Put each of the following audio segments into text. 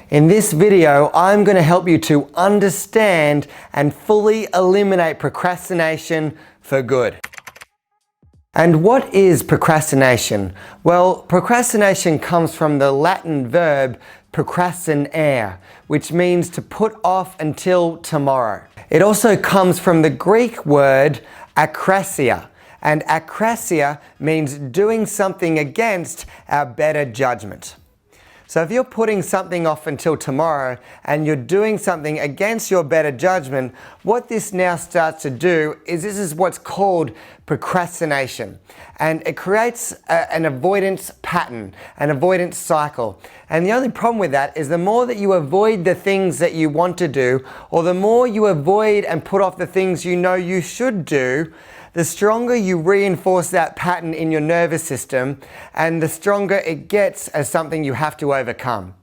In this video, I'm going to help you to understand and fully eliminate procrastination for good. And what is procrastination? Well, procrastination comes from the Latin verb procrastinare, which means to put off until tomorrow. It also comes from the Greek word akrasia, and akrasia means doing something against our better judgment. So if you're putting something off until tomorrow and you're doing something against your better judgment, what this now starts to do is this is what's called procrastination. And it creates an avoidance pattern, an avoidance cycle. And the only problem with that is the more that you avoid the things that you want to do, or the more you avoid and put off the things you know you should do, the stronger you reinforce that pattern in your nervous system, and the stronger it gets as something you have to overcome.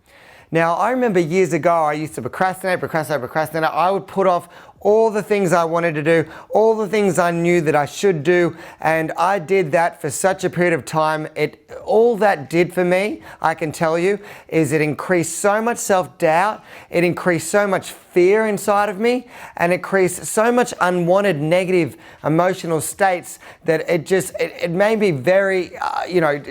Now, I remember years ago, I used to procrastinate. I would put off all the things I wanted to do, all the things I knew that I should do, and I did that for such a period of time. All that did for me, I can tell you, is it increased so much self-doubt, it increased so much fear inside of me, and it increased so much unwanted negative emotional states that it made me very,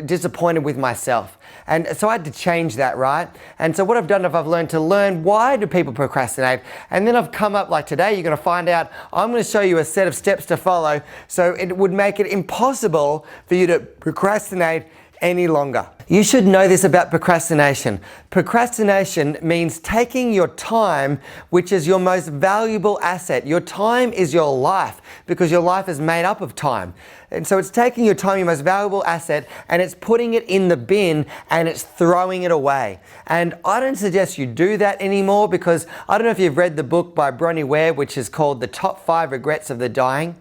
disappointed with myself. And so I had to change that, right? And so what I've done is I've learned to learn why do people procrastinate, and then I've come up, like today, you're going to find out, I'm going to show you a set of steps to follow so it would make it impossible for you to procrastinate any longer. You should know this about procrastination. Procrastination means taking your time, which is your most valuable asset. Your time is your life because your life is made up of time. And so it's taking your time, your most valuable asset, and it's putting it in the bin and it's throwing it away. And I don't suggest you do that anymore because I don't know if you've read the book by Bronnie Ware, which is called The Top 5 Regrets of the Dying.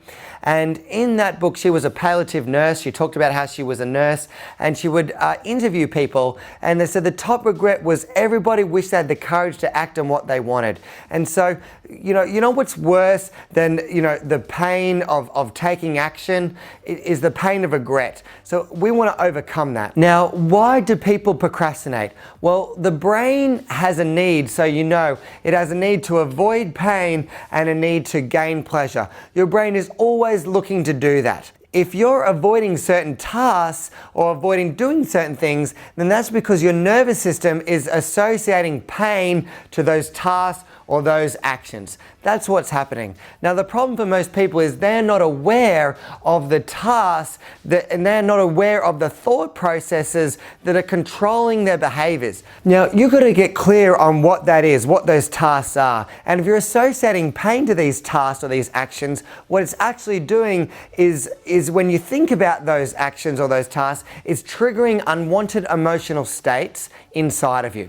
And in that book, she was a palliative nurse. She talked about how she was a nurse and she would interview people, and they said the top regret was everybody wished they had the courage to act on what they wanted. And so, you know what's worse than, the pain of taking action is the pain of regret. So we want to overcome that. Now, why do people procrastinate? Well, the brain has a need, so it has a need to avoid pain and a need to gain pleasure. Your brain is always looking to do that. If you're avoiding certain tasks or avoiding doing certain things, then that's because your nervous system is associating pain to those tasks or those actions. That's what's happening. Now, the problem for most people is they're not aware of the tasks and they're not aware of the thought processes that are controlling their behaviors. Now, you've got to get clear on what that is, what those tasks are. And if you're associating pain to these tasks or these actions, what it's actually doing is when you think about those actions or those tasks, it's triggering unwanted emotional states inside of you.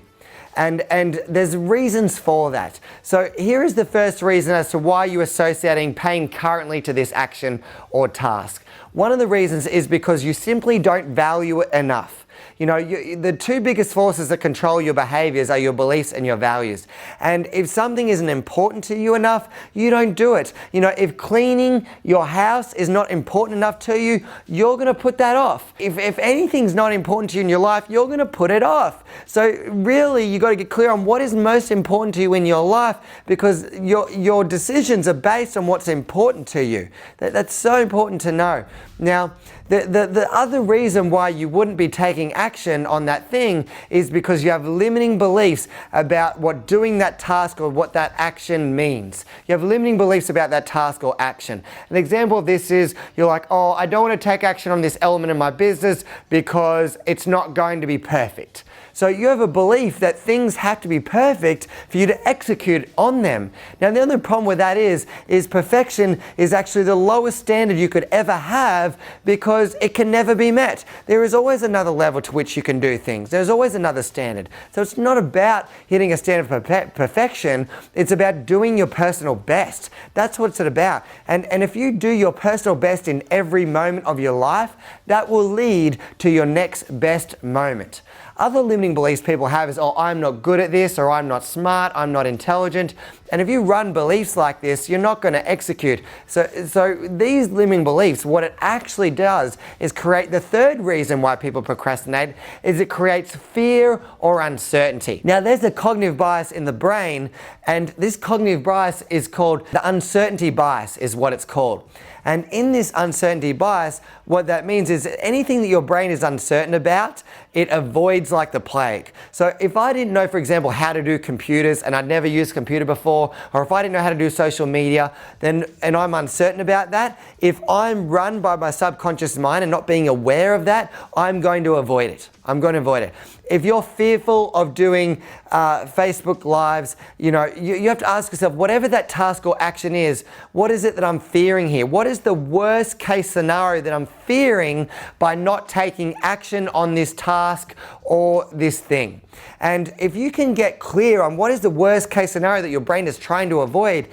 And there's reasons for that. So here is the first reason as to why you're associating pain currently to this action or task. One of the reasons is because you simply don't value it enough. The two biggest forces that control your behaviors are your beliefs and your values. And if something isn't important to you enough, you don't do it. If cleaning your house is not important enough to you, you're going to put that off. If anything's not important to you in your life, you're going to put it off. So really, you got to get clear on what is most important to you in your life, because your decisions are based on what's important to you. That's so important to know. Now, the other reason why you wouldn't be taking action on that thing is because you have limiting beliefs about what doing that task or what that action means. You have limiting beliefs about that task or action. An example of this is you're like, oh, I don't want to take action on this element of my business because it's not going to be perfect. So you have a belief that things have to be perfect for you to execute on them. Now, the only problem with that is perfection is actually the lowest standard you could ever have because it can never be met. There is always another level to which you can do things. There's always another standard. So it's not about hitting a standard for perfection. It's about doing your personal best. That's what it's about. And if you do your personal best in every moment of your life, that will lead to your next best moment. Other limiting beliefs people have is, oh, I'm not good at this, or I'm not smart, I'm not intelligent. And if you run beliefs like this, you're not going to execute. So these limiting beliefs, what it actually does is create the third reason why people procrastinate, is it creates fear or uncertainty. Now, there's a cognitive bias in the brain, and this cognitive bias is called the uncertainty bias, is what it's called. And in this uncertainty bias, what that means is anything that your brain is uncertain about, it avoids like the plague. So if I didn't know, for example, how to do computers, and I'd never used a computer before, or if I didn't know how to do social media, and I'm uncertain about that, if I'm run by my subconscious mind and not being aware of that, I'm going to avoid it. I'm going to avoid it. If you're fearful of doing Facebook Lives, you have to ask yourself, whatever that task or action is, what is it that I'm fearing here? What is the worst case scenario that I'm fearing by not taking action on this task or this thing? And if you can get clear on what is the worst case scenario that your brain is trying to avoid,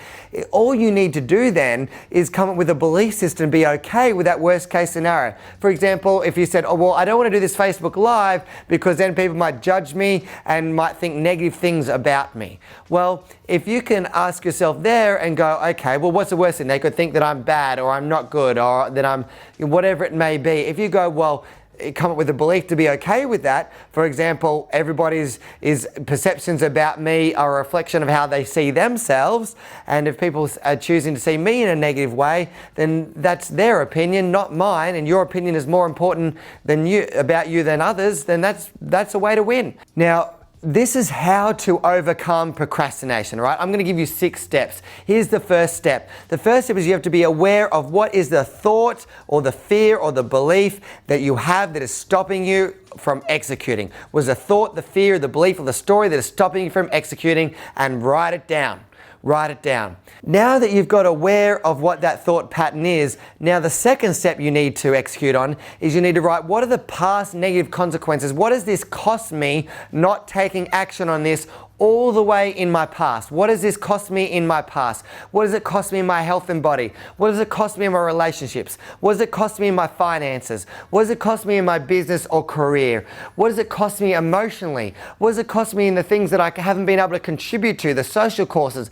all you need to do then is come up with a belief system and be okay with that worst case scenario. For example, if you said, oh, well, I don't want to do this Facebook Live because then people might judge me and might think negative things about me. Well, if you can ask yourself there and go, okay, well, what's the worst thing? They could think that I'm bad, or I'm not good, or that I'm whatever it may be. If you go, well, come up with a belief to be okay with that. For example, everybody's perceptions about me are a reflection of how they see themselves, and if people are choosing to see me in a negative way, then that's their opinion, not mine, and your opinion is more important about you than others, then that's a way to win. Now, this is how to overcome procrastination, right? I'm going to give you 6 steps. Here's the first step. The first step is you have to be aware of what is the thought or the fear or the belief that you have that is stopping you from executing. Was the thought, the fear, the belief, or the story that is stopping you from executing, and write it down. Write it down. Now that you've got aware of what that thought pattern is, now the second step you need to execute on is you need to write, what are the past negative consequences? What does this cost me not taking action on this all the way in my past? What does this cost me in my past? What does it cost me in my health and body? What does it cost me in my relationships? What does it cost me in my finances? What does it cost me in my business or career? What does it cost me emotionally? What does it cost me in the things that I haven't been able to contribute to, the social causes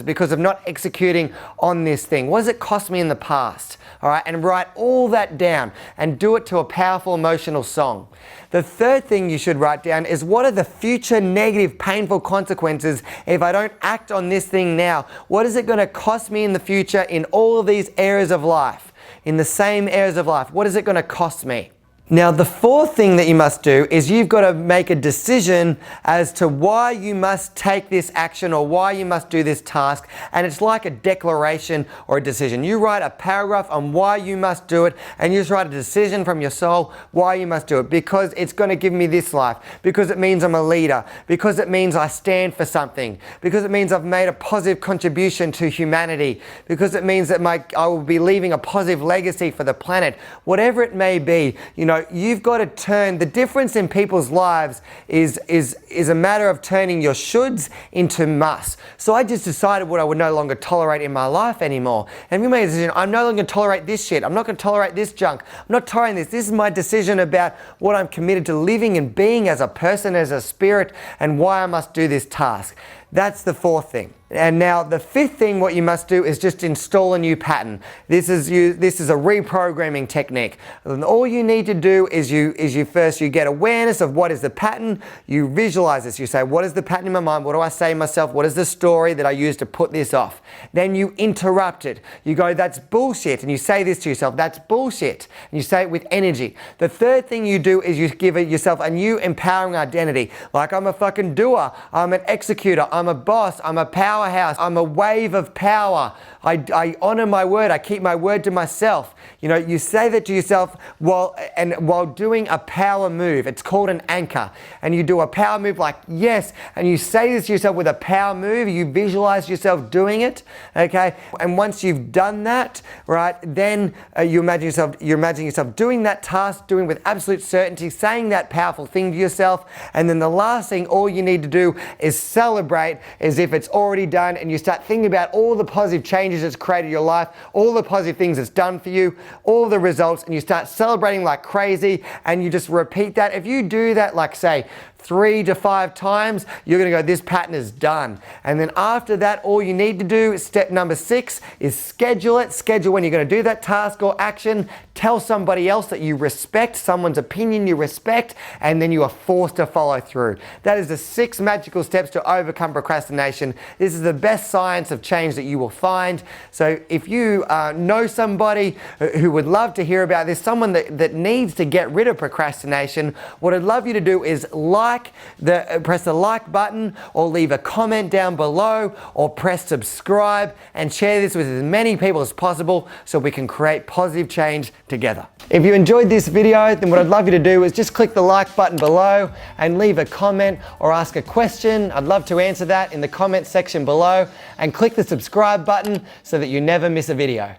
because of not executing on this thing? What does it cost me in the past? All right, and write all that down and do it to a powerful emotional song. The third thing you should write down is, what are the future negative, painful consequences if I don't act on this thing now? What is it going to cost me in the future in all of these areas of life? In the same areas of life, what is it going to cost me? Now, the fourth thing that you must do is you've got to make a decision as to why you must take this action or why you must do this task. And it's like a declaration or a decision. You write a paragraph on why you must do it, and you just write a decision from your soul why you must do it. Because it's going to give me this life. Because it means I'm a leader. Because it means I stand for something. Because it means I've made a positive contribution to humanity. Because it means that I will be leaving a positive legacy for the planet. Whatever it may be, you've got to turn. The difference in people's lives is a matter of turning your shoulds into musts. So I just decided what I would no longer tolerate in my life anymore. And if you make a decision, I'm no longer going to tolerate this shit. I'm not going to tolerate this junk. I'm not tolerating this. This is my decision about what I'm committed to living and being as a person, as a spirit, and why I must do this task. That's the fourth thing. And now the fifth thing, what you must do is just install a new pattern. This is a reprogramming technique. And all you need to do is you get awareness of what is the pattern. You visualize this. You say, what is the pattern in my mind? What do I say to myself? What is the story that I use to put this off? Then you interrupt it. You go, that's bullshit. And you say this to yourself, that's bullshit. And you say it with energy. The third thing you do is you give yourself a new empowering identity. Like, I'm a fucking doer. I'm an executor. I'm a boss. I'm a powerhouse. I'm a wave of power. I honor my word. I keep my word to myself. You say that to yourself while doing a power move. It's called an anchor. And you do a power move like, yes. And you say this to yourself with a power move. You visualize yourself doing it. Okay. And once you've done that, right, then you imagine yourself doing that task, doing with absolute certainty, saying that powerful thing to yourself. And then the last thing, all you need to do is celebrate celebrate as if it's already done, and you start thinking about all the positive changes it's created in your life, all the positive things it's done for you, all the results, and you start celebrating like crazy, and you just repeat that. If you do that, like say 3 to 5 times, you're gonna go, this pattern is done. And then after that, all you need to do, step number 6, is schedule it. Schedule when you're gonna do that task or action. Tell somebody else that you respect, someone's opinion you respect, and then you are forced to follow through. That is the 6 magical steps to overcome procrastination. This is the best science of change that you will find. So if you know somebody who would love to hear about this, someone that needs to get rid of procrastination, what I'd love you to do is press the like button, or leave a comment down below, or press subscribe, and share this with as many people as possible so we can create positive change together. If you enjoyed this video, then what I'd love you to do is just click the like button below and leave a comment or ask a question. I'd love to answer that in the comment section below, and click the subscribe button so that you never miss a video.